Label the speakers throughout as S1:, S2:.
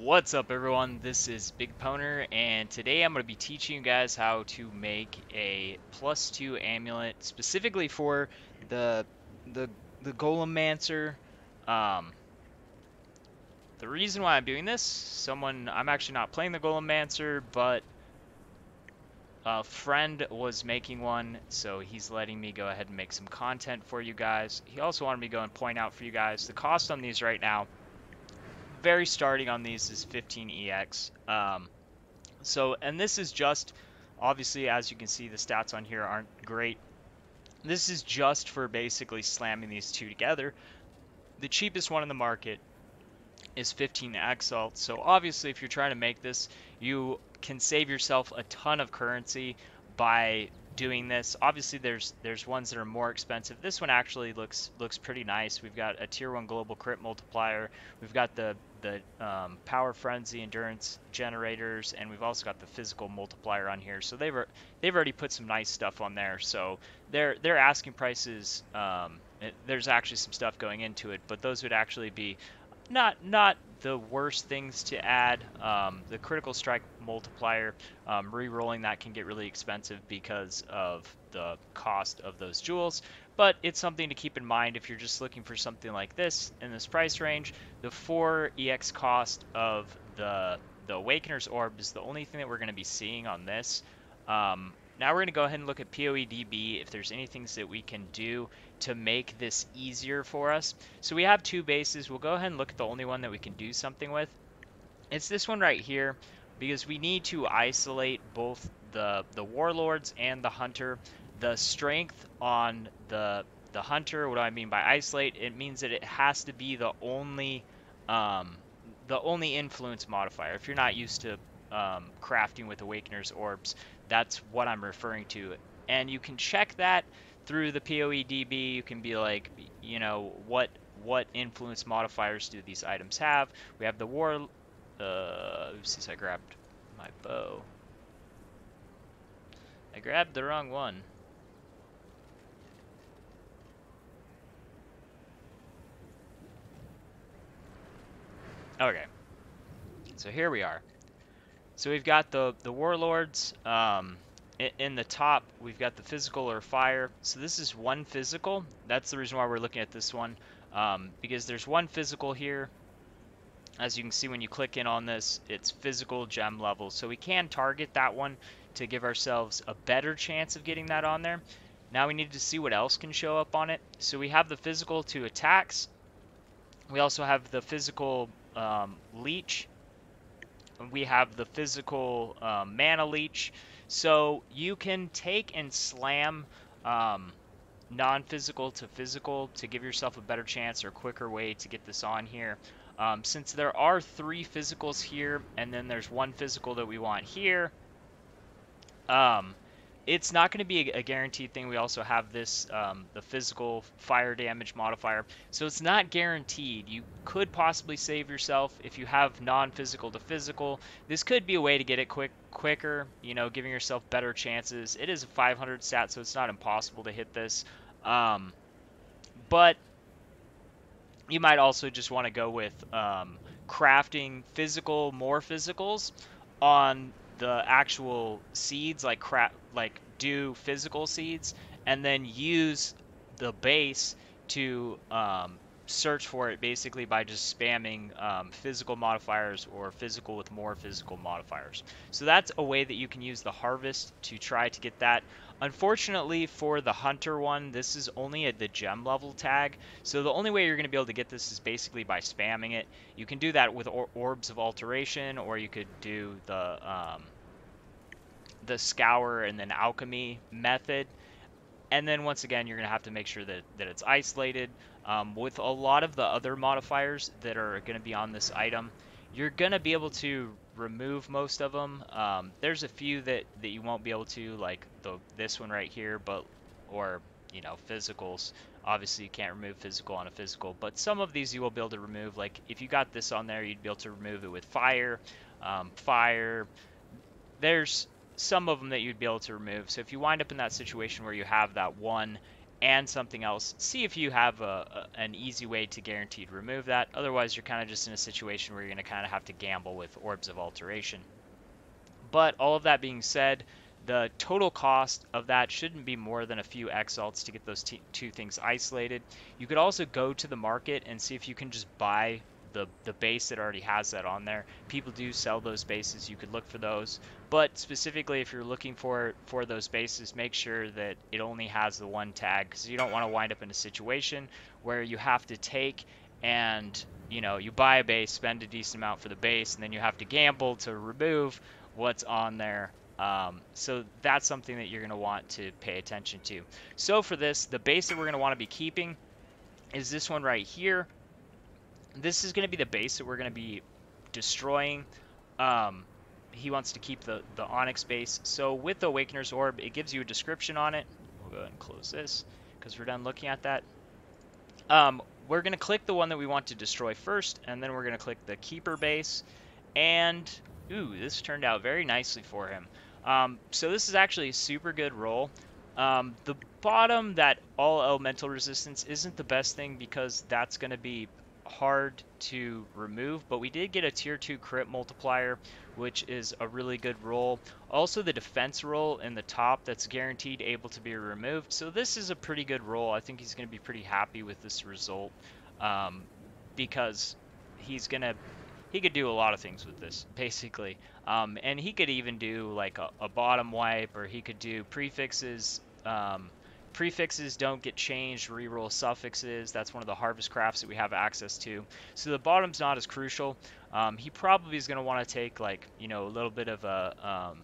S1: What's up everyone, this is BigPowner, and today I'm going to be teaching you guys how to make a +2 amulet specifically for the the the Golem-mancer. Um, the reason why I'm doing this, I'm actually not playing the Golem-mancer, but a friend was making one, so he's letting me go ahead and make some content for you guys. He also wanted me to go and point out for you guys the cost on these right now. Very starting on these is 15 EX. And this is just, obviously, as you can see, the stats on here aren't great. This is just for basically slamming these two together. The cheapest one in the market is 15 salt. So obviously, if you're trying to make this, you can save yourself a ton of currency by doing this. Obviously, there's ones that are more expensive. This one actually looks pretty nice. We've got a tier 1 global crit multiplier. We've got the power frenzy endurance generators, and we've also got the physical multiplier on here. So they've already put some nice stuff on there. So their asking prices, there's actually some stuff going into it, but those would actually be not the worst things to add. The critical strike multiplier, re-rolling that can get really expensive because of the cost of those jewels, but it's something to keep in mind if you're just looking for something like this in this price range. The 4 EX cost of the Awakener's Orb is the only thing that we're going to be seeing on this. Now we're going to go ahead and look at PoEDB if there's any things that we can do to make this easier for us. So we have two bases. We'll go ahead and look at the only one that we can do something with. It's this one right here, because we need to isolate both the warlords and the hunter. The strength on the hunter, what do I mean by isolate? It means that it has to be the only influence modifier. If you're not used to crafting with Awakener's Orbs, that's what I'm referring to. And you can check that through the PoEDB. You can be like, you know, what influence modifiers do these items have? We have the war. Oopsies, I grabbed my bow. I grabbed the wrong one. Okay, so here we are. So we've got the warlords. In the top, we've got the physical or fire. So this is one physical. That's the reason why we're looking at this one, because there's one physical here. As you can see when you click in on this, it's physical gem level. So we can target that one to give ourselves a better chance of getting that on there. Now we need to see what else can show up on it. So we have the physical to attacks. We also have the physical leech. We have the physical mana leech. So you can take and slam non-physical to physical to give yourself a better chance or quicker way to get this on here. Since there are 3 physicals here, and then there's 1 physical that we want here, it's not going to be a guaranteed thing. We also have this, the physical fire damage modifier, so it's not guaranteed. You could possibly save yourself if you have non-physical to physical. This could be a way to get it quicker, you know, giving yourself better chances. It is a 500 stat, so it's not impossible to hit this, but you might also just want to go with crafting more physicals on the actual seeds, like do physical seeds, and then use the base to search for it basically by just spamming physical modifiers or physical with more physical modifiers. So that's a way that you can use the harvest to try to get that. Unfortunately for the hunter one, this is only at the gem level tag, so the only way you're going to be able to get this is basically by spamming it. You can do that with orbs of alteration, or you could do the scour and then alchemy method. And then once again, you're going to have to make sure that it's isolated. With a lot of the other modifiers that are going to be on this item, you're going to be able to remove most of them. There's a few that you won't be able to, like this one right here, or you know, physicals. Obviously, you can't remove physical on a physical, but some of these you will be able to remove. Like if you got this on there, you'd be able to remove it with fire. There's some of them that you'd be able to remove. So if you wind up in that situation where you have that one and something else, see if you have an easy way to guaranteed remove that. Otherwise, you're kind of just in a situation where you're going to kind of have to gamble with Orbs of Alteration. But all of that being said, the total cost of that shouldn't be more than a few exalts to get those two things isolated. You could also go to the market and see if you can just buy the base that already has that on there. People do sell those bases. You could look for those. But specifically, if you're looking for those bases, make sure that it only has the one tag, because you don't want to wind up in a situation where you have to take and you buy a base, spend a decent amount for the base, and then you have to gamble to remove what's on there. So that's something that you're going to want to pay attention to. So for this, the base that we're going to want to be keeping is this one right here. This is going to be the base that we're going to be destroying. He wants to keep the Onyx base. So with the Awakener's Orb, it gives you a description on it. We'll go ahead and close this because we're done looking at that. We're going to click the one that we want to destroy first, and then we're going to click the Keeper base. And, ooh, this turned out very nicely for him. So this is actually a super good roll. The bottom, that all elemental resistance, isn't the best thing because that's going to be hard to remove, but we did get a tier 2 crit multiplier, which is a really good roll. Also the defense roll in the top, that's guaranteed able to be removed, so this is a pretty good roll. I think he's going to be pretty happy with this result, because he could do a lot of things with this, basically. And he could even do like a bottom wipe, or he could do prefixes. Prefixes don't get changed, reroll suffixes. That's one of the harvest crafts that we have access to. So the bottom's not as crucial. He probably is going to want to take like, a little bit of a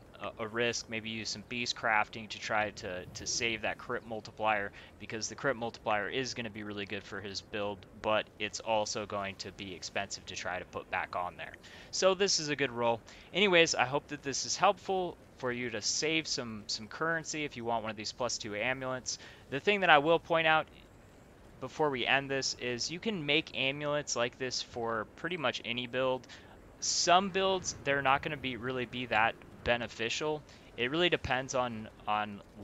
S1: risk, maybe use some beast crafting to try to save that crit multiplier, because the crit multiplier is going to be really good for his build, but it's also going to be expensive to try to put back on there. So this is a good roll. Anyways, I hope that this is helpful for you to save some currency if you want one of these +2 amulets. The thing that I will point out before we end this is you can make amulets like this for pretty much any build. Some builds, they're not going to really be that beneficial. It really depends on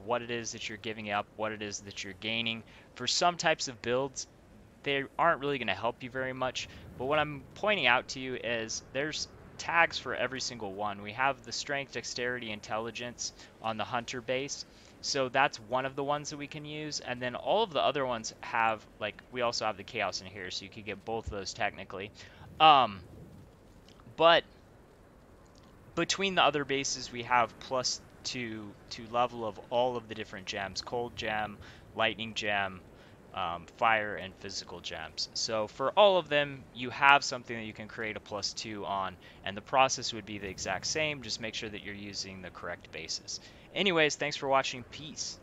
S1: what it is that you're giving up, what it is that you're gaining. For some types of builds, they aren't really going to help you very much. But what I'm pointing out to you is there's tags for every single one. We have the strength, dexterity, intelligence on the hunter base. So that's one of the ones that we can use. And then all of the other ones have, like, we also have the chaos in here, so you could get both of those technically. But between the other bases, we have +2 to level of all of the different gems: cold gem, lightning gem, fire, and physical gems. So for all of them, you have something that you can create a +2 on, and the process would be the exact same. Just make sure that you're using the correct bases. Anyways, thanks for watching. Peace.